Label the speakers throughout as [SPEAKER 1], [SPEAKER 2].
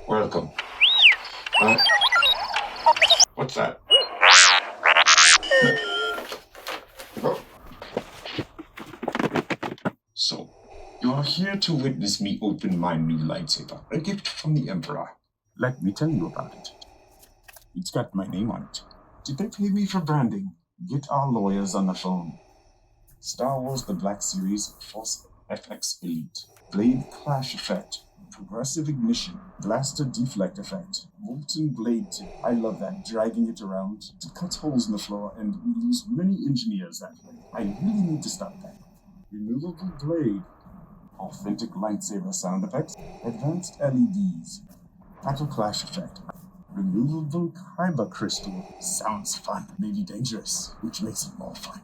[SPEAKER 1] Welcome. What's that? Oh. So, you are here to witness me open my new lightsaber, a gift from the Emperor. Let me tell you about it. It's got my name on it. Did they pay me for branding? Get our lawyers on the phone. Star Wars The Black Series, Force FX Elite. Blade Clash Effect. Progressive Ignition. Blaster Deflect Effect. Molten Blade Tip. I love that. Dragging it around. It cuts holes in the floor and we lose many engineers that way. I really need to stop that. Removable Blade. Authentic lightsaber sound effects. Advanced LEDs. Battle Clash Effect. Removable Kyber Crystal. Sounds fun, maybe dangerous, which makes it more fun.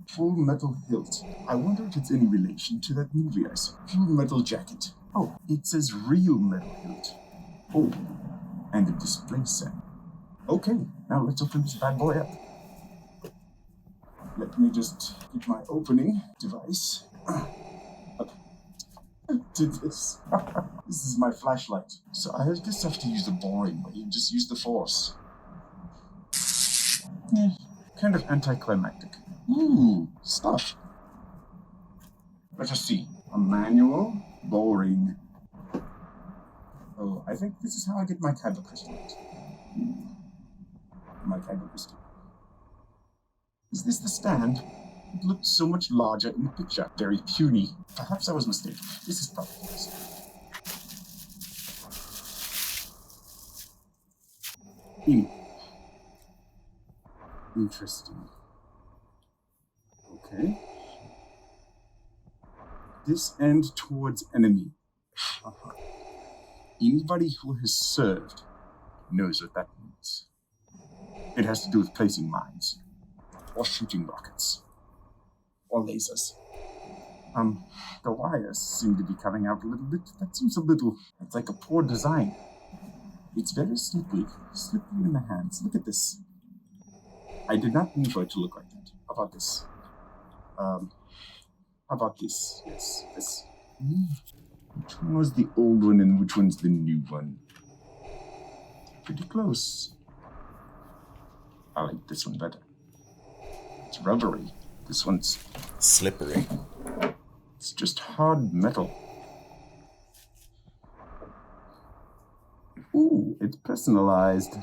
[SPEAKER 1] Full Metal Hilt. I wonder if it's any relation to that movie I saw. Full Metal Jacket. Oh, it says Real Metal Hilt. Oh, and a display set. Okay, now let's open this bad boy up. Let me just get my opening device. Okay. Did this. This is my flashlight. So I just have to use the boring way and just use the Force. Kind of anticlimactic. Ooh, stuff. Let us see. A manual. Boring. Oh, I think this is how I get my Kyber crystal out. My Kyber crystal. Is this the stand? It looked so much larger in the picture. Very puny. Perhaps I was mistaken. This is probably this. Interesting. Okay. This end towards enemy. Anybody who has served knows what that means. It has to do with placing mines, or shooting rockets, or lasers. The wires seem to be coming out a little bit. That seems a little, it's like a poor design. It's very slippery in the hands. Look at this. I did not mean for it to look like that. How about this? How about this? Yes, this. Which one was the old one and which one's the new one? Pretty close. I like this one better. It's rubbery. This one's
[SPEAKER 2] slippery.
[SPEAKER 1] It's just hard metal. Ooh, it's personalized.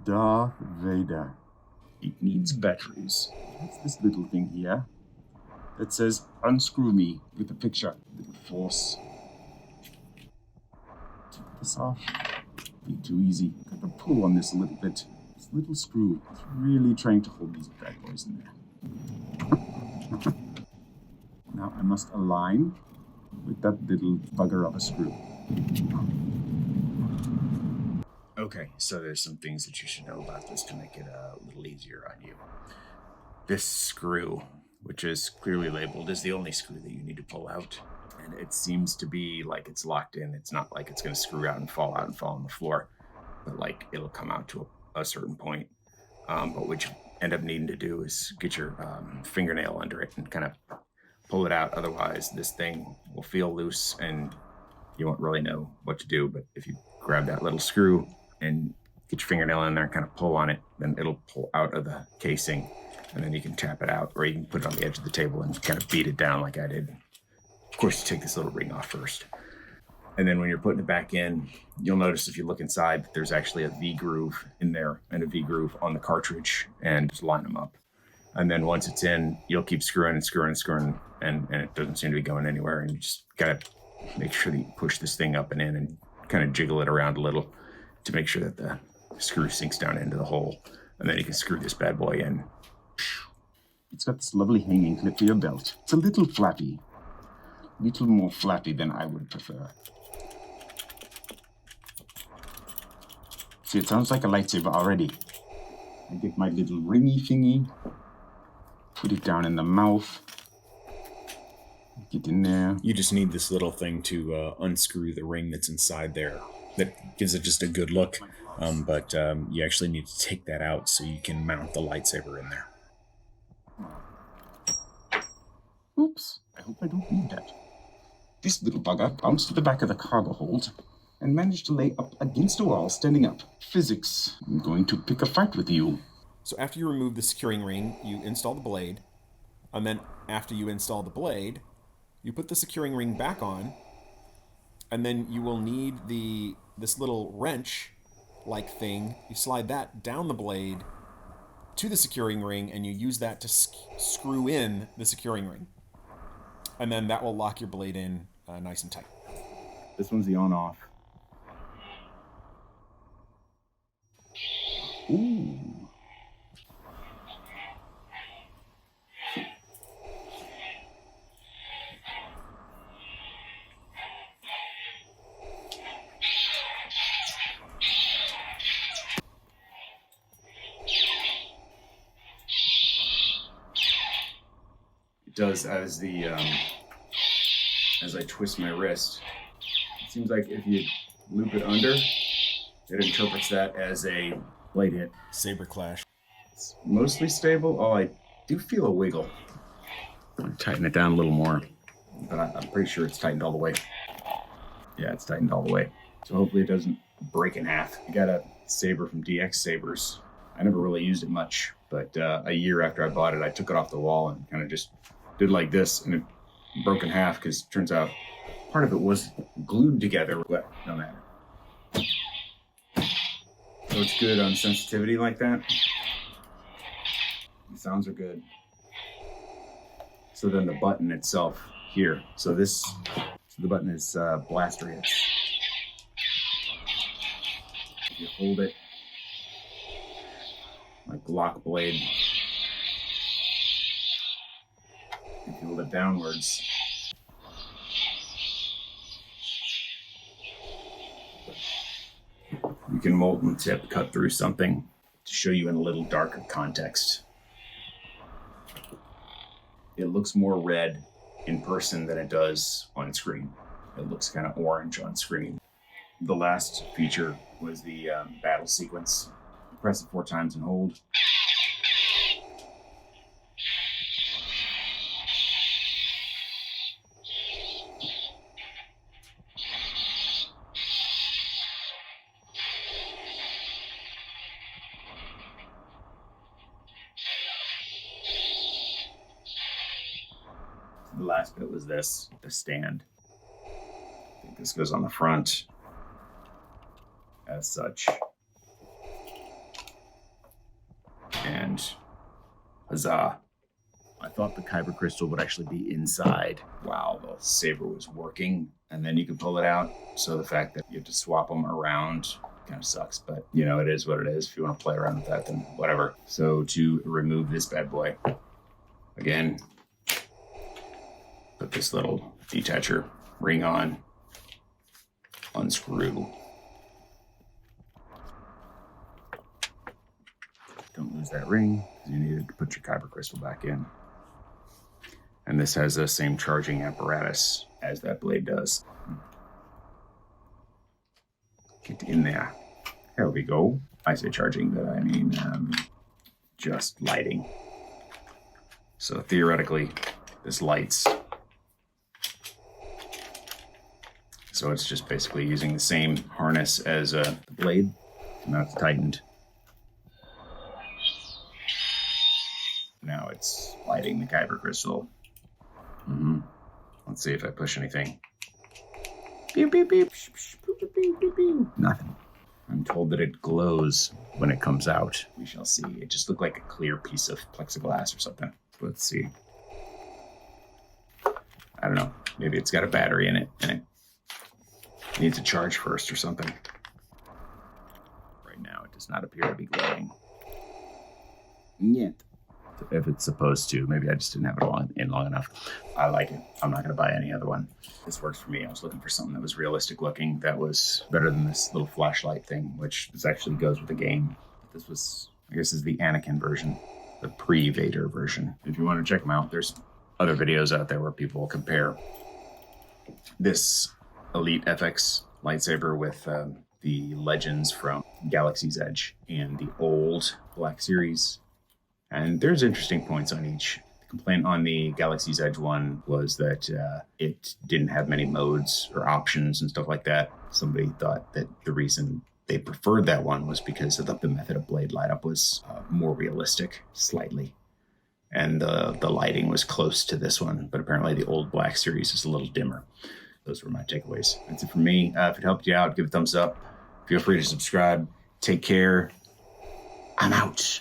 [SPEAKER 1] Darth Vader. It needs batteries. What's this little thing here? That says, unscrew me, with a picture, little Force. Take this off. Be too easy. Got to pull on this a little bit. This little screw is really trying to hold these bad boys in there. Now I must align with that little bugger of a screw.
[SPEAKER 2] Okay, so there's some things that you should know about this to make it a little easier on you. This screw, which is clearly labeled, is the only screw that you need to pull out. And it seems to be like it's locked in. It's not like it's going to screw out and fall on the floor. But like it'll come out to a certain point. But what you end up needing to do is get your fingernail under it and kind of pull it out. Otherwise, this thing will feel loose and you won't really know what to do. But if you grab that little screw and get your fingernail in there and kind of pull on it, then it'll pull out of the casing. And then you can tap it out, or you can put it on the edge of the table and kind of beat it down like I did. Of course, you take this little ring off first. And then when you're putting it back in, you'll notice if you look inside, there's actually a V-groove in there and a V-groove on the cartridge, and just line them up. And then once it's in, you'll keep screwing, and it doesn't seem to be going anywhere. And you just gotta make sure that you push this thing up and in and kind of jiggle it around a little to make sure that the screw sinks down into the hole. And then you can screw this bad boy in.
[SPEAKER 1] It's got this lovely hanging clip for your belt. It's a little flappy. A little more flappy than I would prefer. See, it sounds like a lightsaber already. I get my little ringy thingy. Put it down in the mouth. Get in there.
[SPEAKER 3] You just need this little thing to unscrew the ring that's inside there. That gives it just a good look. But you actually need to take that out so you can mount the lightsaber in there.
[SPEAKER 1] Oops, I hope I don't need that. This little bugger bounced to the back of the cargo hold and managed to lay up against a wall standing up. Physics. I'm going to pick a fight with you.
[SPEAKER 4] So after you remove the securing ring, you install the blade. And then after you install the blade, you put the securing ring back on. And then you will need this little wrench-like thing. You slide that down the blade to the securing ring, and you use that to screw in the securing ring. And then that will lock your blade in nice and tight.
[SPEAKER 2] This one's the on-off.
[SPEAKER 1] Ooh.
[SPEAKER 2] It does as I twist my wrist. It seems like if you loop it under, it interprets that as a blade hit.
[SPEAKER 4] Saber clash.
[SPEAKER 2] It's mostly stable. Oh, I do feel a wiggle. I'm gonna tighten it down a little more, but I'm pretty sure it's tightened all the way. Yeah, it's tightened all the way. So hopefully it doesn't break in half. I got a saber from DX Sabers. I never really used it much, but a year after I bought it, I took it off the wall and kind of just did like this, and it broke in half because it turns out part of it was glued together. But no matter. So it's good on sensitivity like that. The sounds are good. So then the button itself here. So the button is blaster hits. If you hold it like lock blade, if you hold it downwards, you can molten tip cut through something to show you in a little darker context. It looks more red in person than it does on screen. It looks kind of orange on screen. The last feature was the battle sequence. Press it 4 times and hold. The last bit was the stand. I think this goes on the front as such. And huzzah. I thought the kyber crystal would actually be inside while the saber was working, and then you can pull it out. So the fact that you have to swap them around kind of sucks, but you know, it is what it is. If you want to play around with that, then whatever. So to remove this bad boy, again, put this little detacher ring on, unscrew. Don't lose that ring. You need to put your kyber crystal back in. And this has the same charging apparatus as that blade does. Get in there. There we go. I say charging, but I mean just lighting. So theoretically, this lights. So it's just basically using the same harness as the blade. Now it's tightened. Now it's lighting the kyber crystal. Let's see if I push anything. Beep, beep, beep. Beep, beep, beep, beep. Nothing. I'm told that it glows when it comes out. We shall see. It just looked like a clear piece of plexiglass or something. Let's see. I don't know. Maybe it's got a battery in it and it needs to charge first or something. Right now, it does not appear to be glowing. Yet. If it's supposed to. Maybe I just didn't have it in long enough. I like it. I'm not going to buy any other one. This works for me. I was looking for something that was realistic looking, that was better than this little flashlight thing, which this actually goes with the game. This was, I guess, is the Anakin version, the pre-Vader version. If you want to check them out, there's other videos out there where people compare this Elite FX lightsaber with the Legends from Galaxy's Edge and the old Black Series. And there's interesting points on each. The complaint on the Galaxy's Edge one was that it didn't have many modes or options and stuff like that. Somebody thought that the reason they preferred that one was because of the method of blade light up was more realistic, slightly. And the lighting was close to this one, but apparently the old Black Series is a little dimmer. Those were my takeaways. That's it from me. If it helped you out, give a thumbs up. Feel free to subscribe. Take care. I'm out.